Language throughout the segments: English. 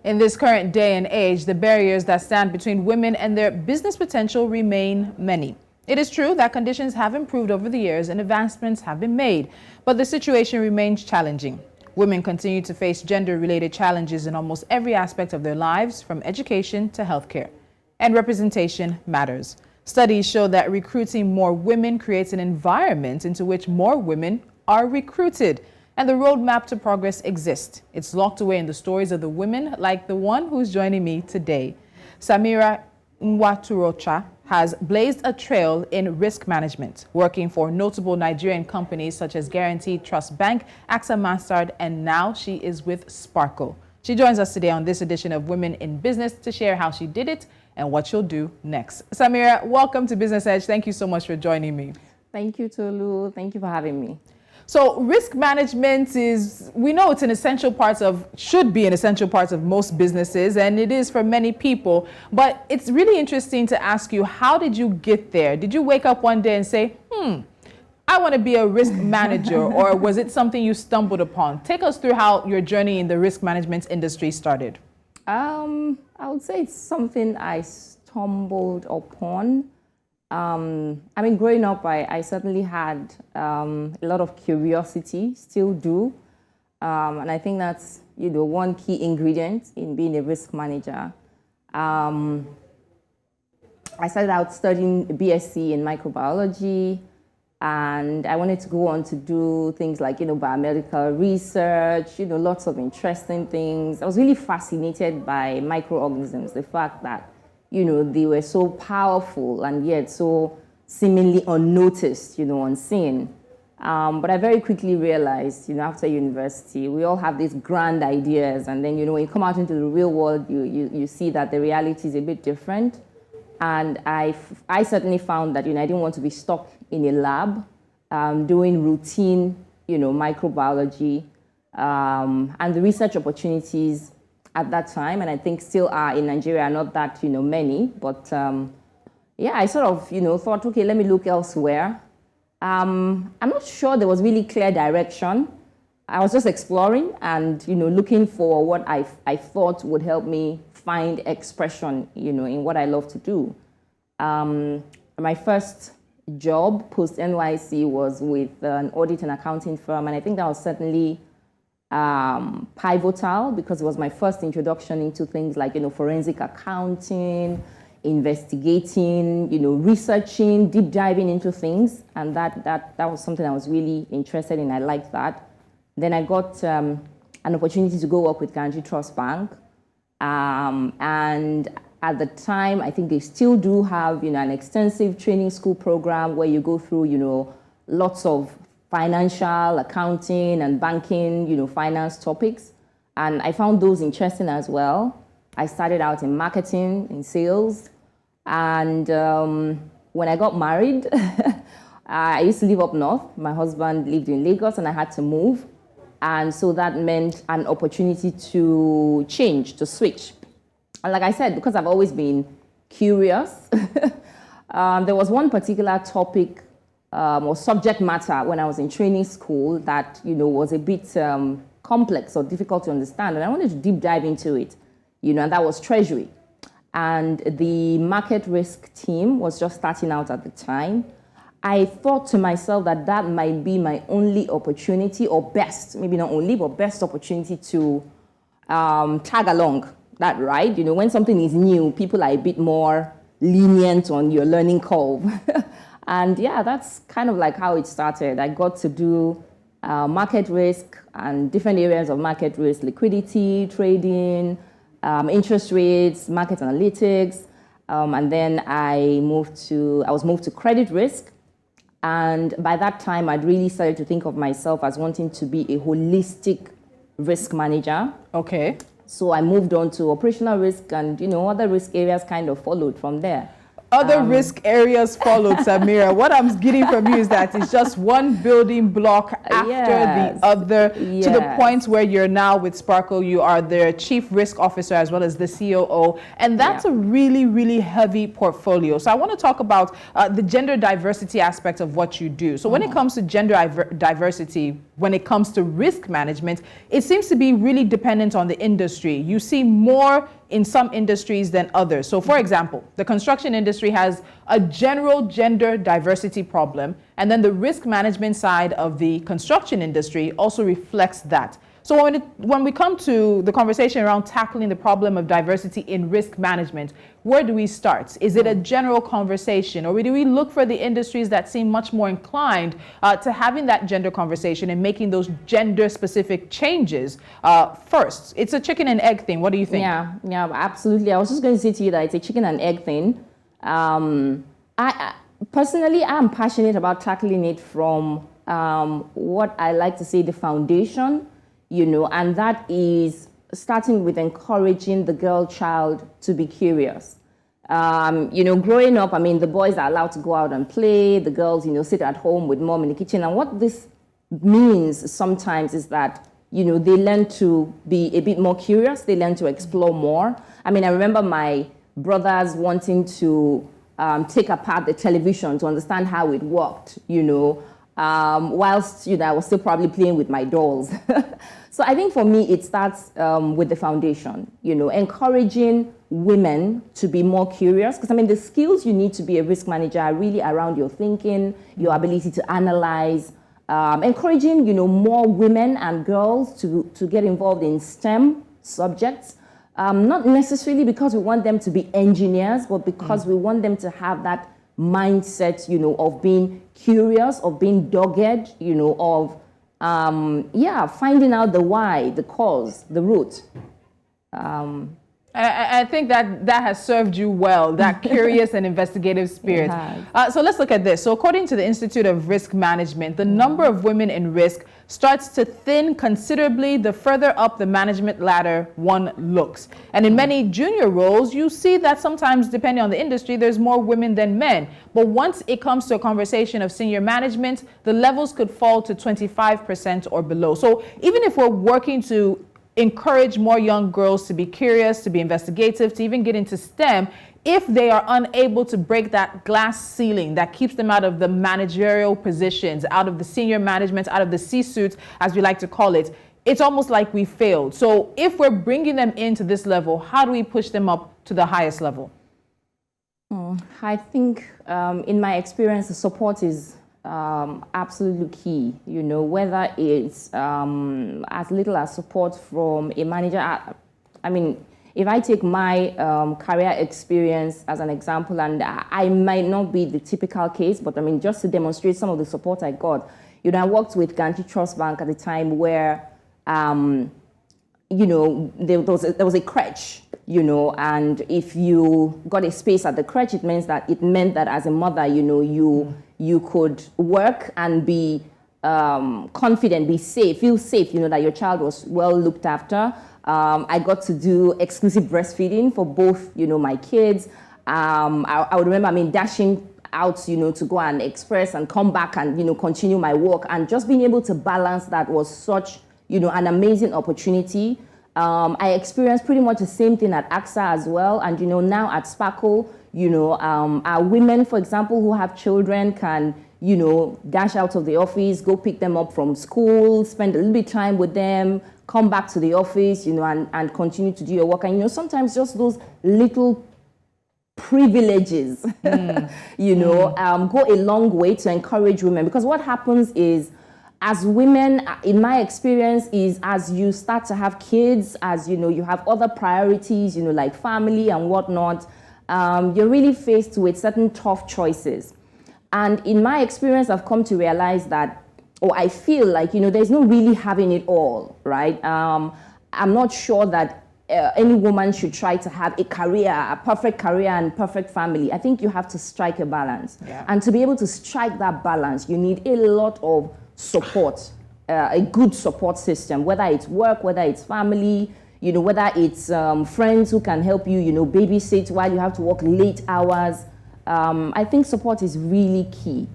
In this current day and age, the barriers that stand between women and their business potential remain many. It is true that conditions have improved over the years and advancements have been made, but the situation remains challenging. Women continue to face gender-related challenges in almost every aspect of their lives, from education to healthcare. And representation matters. Studies show that recruiting more women creates an environment into which more women are recruited. And the roadmap to progress exists. It's locked away in the stories of the women like the one who's joining me today. Samira Nwaturuocha has blazed a trail in risk management, working for notable Nigerian companies such as Guaranty Trust Bank, AXA Mansard, and now she is with Sparkle. She joins us today on this edition of Women in Business to share how she did it and what she'll do next. Samira, welcome to Business Edge. Thank you so much for joining me. Thank you, Tolu. Thank you for having me. So risk management we know it's should be an essential part of most businesses, and it is for many people. But it's really interesting to ask you, how did you get there? Did you wake up one day and say, I want to be a risk manager, or was it something you stumbled upon? Take us through how your journey in the risk management industry started. I would say it's something I stumbled upon. Growing up, I certainly had a lot of curiosity, still do. And I think that's, one key ingredient in being a risk manager. I started out studying a BSc in microbiology, and I wanted to go on to do things like, biomedical research, lots of interesting things. I was really fascinated by microorganisms, the fact that they were so powerful and yet so seemingly unnoticed, unseen. But I very quickly realized, after university, we all have these grand ideas. And then, when you come out into the real world, you see that the reality is a bit different. And I certainly found that, I didn't want to be stuck in a lab doing routine, microbiology. And the research opportunities at that time, and I think still are in Nigeria, are not that, many. But I sort of, thought, okay, let me look elsewhere. I'm not sure there was really clear direction. I was just exploring and, looking for what I thought would help me find expression, in what I love to do. My first job post NYC was with an audit and accounting firm, and I think that was certainly pivotal because it was my first introduction into things like, forensic accounting, investigating, researching, deep diving into things. And that was something I was really interested in. I liked that. Then I got an opportunity to go work with Guaranty Trust Bank. And at the time, I think they still do have, an extensive training school program where you go through, lots of financial, accounting, and banking, finance topics. And I found those interesting as well. I started out in marketing, in sales. And when I got married, I used to live up north. My husband lived in Lagos, and I had to move. And so that meant an opportunity to change, to switch. And like I said, because I've always been curious, there was one particular topic or subject matter when I was in training school that, was a bit complex or difficult to understand. And I wanted to deep dive into it, and that was treasury. And the market risk team was just starting out at the time. I thought to myself that might be my only opportunity, or best, maybe not only, but best opportunity to tag along that ride. When something is new, people are a bit more lenient on your learning curve. And that's kind of like how it started. I got to do market risk and different areas of market risk: liquidity, trading, interest rates, market analytics. And then I was moved to credit risk. And by that time, I'd really started to think of myself as wanting to be a holistic risk manager. Okay. So I moved on to operational risk, and, other risk areas kind of followed from there. Other risk areas followed, Samira. What I'm getting from you is that it's just one building block after the other, to the point where you're now with Sparkle, you are their chief risk officer as well as the COO. And that's a really, really heavy portfolio. So I want to talk about the gender diversity aspect of what you do. So when it comes to gender diversity, when it comes to risk management, it seems to be really dependent on the industry. You see more in some industries than others. So for example, the construction industry has a general gender diversity problem, and then the risk management side of the construction industry also reflects that. So when we come to the conversation around tackling the problem of diversity in risk management, where do we start? Is it a general conversation, or do we look for the industries that seem much more inclined to having that gender conversation and making those gender-specific changes first? It's a chicken and egg thing. What do you think? Yeah, absolutely. I was just going to say to you that it's a chicken and egg thing. I personally, I'm passionate about tackling it from what I like to say the foundation, and that is starting with encouraging the girl child to be curious. Growing up, the boys are allowed to go out and play. The girls, sit at home with mom in the kitchen. And what this means sometimes is that, they learn to be a bit more curious. They learn to explore more. I remember my brothers wanting to take apart the television to understand how it worked, whilst I was still probably playing with my dolls. So I think for me, it starts with the foundation, encouraging women to be more curious. Because the skills you need to be a risk manager are really around your thinking, your ability to analyze, encouraging, more women and girls to get involved in STEM subjects. Not necessarily because we want them to be engineers, but because we want them to have that mindset, of being curious, of being dogged, of finding out the why, the cause, the root. I think that has served you well, that curious and investigative spirit. So let's look at this. So according to the Institute of Risk Management, the number of women in risk starts to thin considerably the further up the management ladder one looks. And in many junior roles, you see that sometimes, depending on the industry, there's more women than men. But once it comes to a conversation of senior management, the levels could fall to 25% or below. So even if we're working to encourage more young girls to be curious, to be investigative, to even get into STEM, if they are unable to break that glass ceiling that keeps them out of the managerial positions, out of the senior management, out of the C-suite, as we like to call it, it's almost like we failed. So if we're bringing them into this level, how do we push them up to the highest level? I think in my experience, the support is absolutely key, whether it's as little as support from a manager. If I take my career experience as an example, and I might not be the typical case, but just to demonstrate some of the support I got, I worked with Guaranty Trust Bank at the time where, there was a crèche, and if you got a space at the crèche, it meant that as a mother, you could work and be confident, be safe, feel safe, that your child was well looked after. I got to do exclusive breastfeeding for both, my kids. I would remember, dashing out, to go and express and come back and, continue my work. And just being able to balance that was such, an amazing opportunity. I experienced pretty much the same thing at AXA as well. And, now at Sparkle, our women, for example, who have children can, dash out of the office, go pick them up from school, spend a little bit of time with them, come back to the office, and continue to do your work. And, sometimes just those little privileges, go a long way to encourage women. Because what happens is, as women, in my experience, is as you start to have kids, as, you have other priorities, like family and whatnot, you're really faced with certain tough choices. And in my experience, I've come to realize that, I feel like, there's no really having it all, right? I'm not sure that any woman should try to have a career, a perfect career and perfect family. I think you have to strike a balance. Yeah. And to be able to strike that balance, you need a lot of support, a good support system, whether it's work, whether it's family, whether it's friends who can help you, babysit while you have to work late hours. I think support is really key.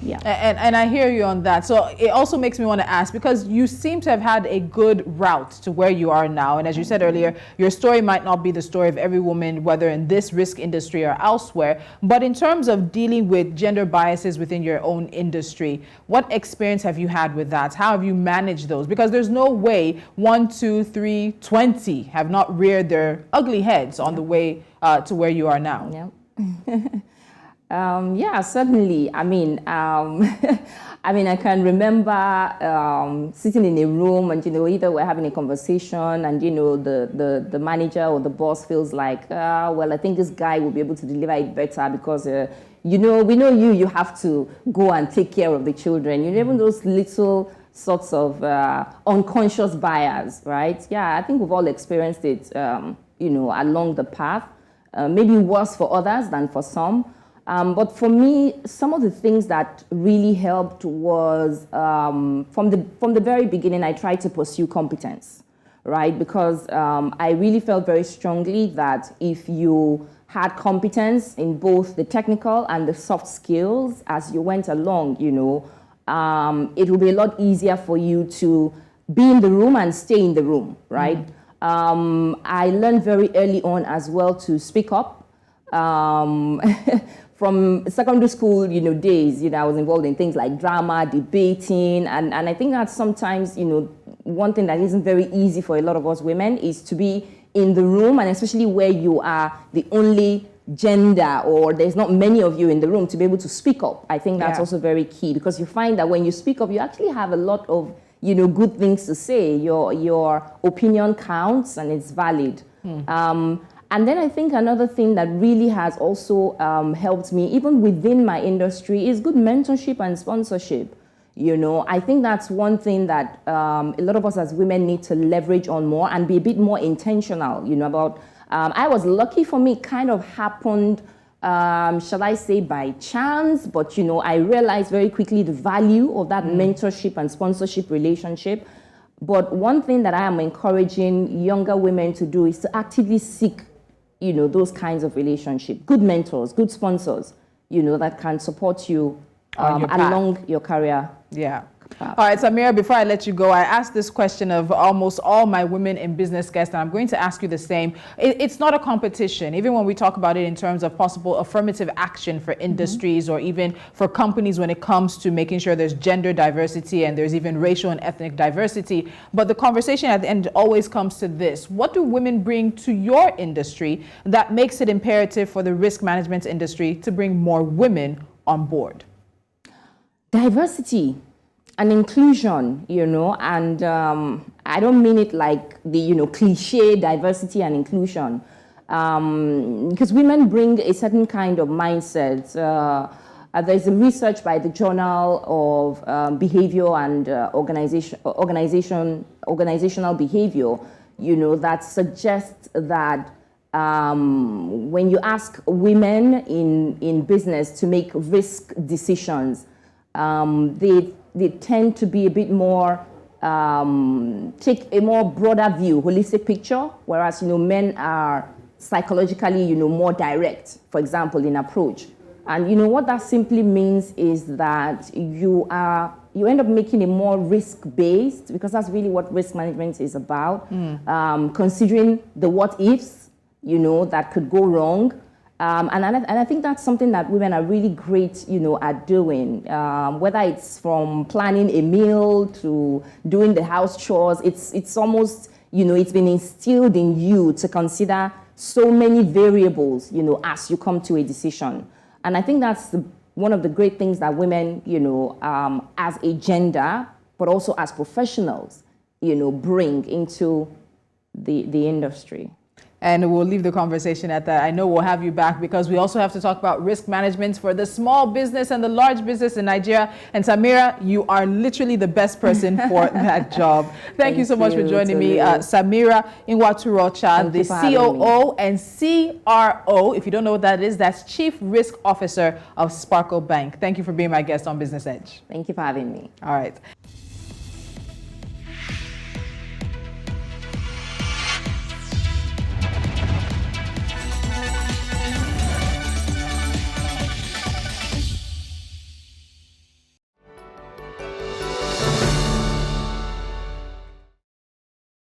Yeah. And I hear you on that. So it also makes me want to ask, because you seem to have had a good route to where you are now. And as you said earlier, your story might not be the story of every woman, whether in this risk industry or elsewhere. But in terms of dealing with gender biases within your own industry, what experience have you had with that? How have you managed those? Because there's no way 1, 2, 3, 20 have not reared their ugly heads on the way to where you are now. Yeah. Yeah, certainly. I mean, I can remember sitting in a room and, either we're having a conversation and, the manager or the boss feels like, well, I think this guy will be able to deliver it better because, we know you have to go and take care of the children. Even those little sorts of unconscious bias, right? Yeah, I think we've all experienced it, along the path. Maybe worse for others than for some. But for me, some of the things that really helped was from the very beginning, I tried to pursue competence, right? Because I really felt very strongly that if you had competence in both the technical and the soft skills as you went along, it will be a lot easier for you to be in the room and stay in the room, right? I learned very early on as well to speak up. From secondary school, days, I was involved in things like drama, debating, and I think that sometimes, one thing that isn't very easy for a lot of us women is to be in the room, and especially where you are the only gender or there's not many of you in the room, to be able to speak up. I think that's also very key, because you find that when you speak up, you actually have a lot of, good things to say. Your opinion counts and it's valid. And then I think another thing that really has also helped me, even within my industry, is good mentorship and sponsorship. I think that's one thing that a lot of us as women need to leverage on more and be a bit more intentional, about. I was lucky, for me, it kind of happened, shall I say, by chance, but, I realized very quickly the value of that mentorship and sponsorship relationship. But one thing that I am encouraging younger women to do is to actively seek those kinds of relationships, good mentors, good sponsors, that can support you along your career. Yeah. All right, Samira, before I let you go, I asked this question of almost all my women in business guests, and I'm going to ask you the same. It's not a competition, even when we talk about it in terms of possible affirmative action for industries or even for companies when it comes to making sure there's gender diversity and there's even racial and ethnic diversity. But the conversation at the end always comes to this. What do women bring to your industry that makes it imperative for the risk management industry to bring more women on board? Diversity and inclusion, and I don't mean it like the, cliche diversity and inclusion, because women bring a certain kind of mindset. There's a research by the Journal of Behavior and Organizational Behavior, that suggests that when you ask women in business to make risk decisions, they tend to be a bit more, take a more broader view, holistic picture, whereas, men are psychologically, more direct, for example, in approach. And, what that simply means is that you end up making it more risk-based, because that's really what risk management is about, considering the what-ifs, that could go wrong. And I think that's something that women are really great, at doing. Whether it's from planning a meal to doing the house chores, it's almost, it's been instilled in you to consider so many variables, as you come to a decision. And I think that's one of the great things that women, as a gender, but also as professionals, bring into the industry. And we'll leave the conversation at that. I know we'll have you back, because we also have to talk about risk management for the small business and the large business in Nigeria. And Samira, you are literally the best person for that job. Thank you so much for joining me. Samira Nwaturuocha, the COO and CRO. If you don't know what that is, that's Chief Risk Officer of Sparkle Bank. Thank you for being my guest on Business Edge. Thank you for having me. All right.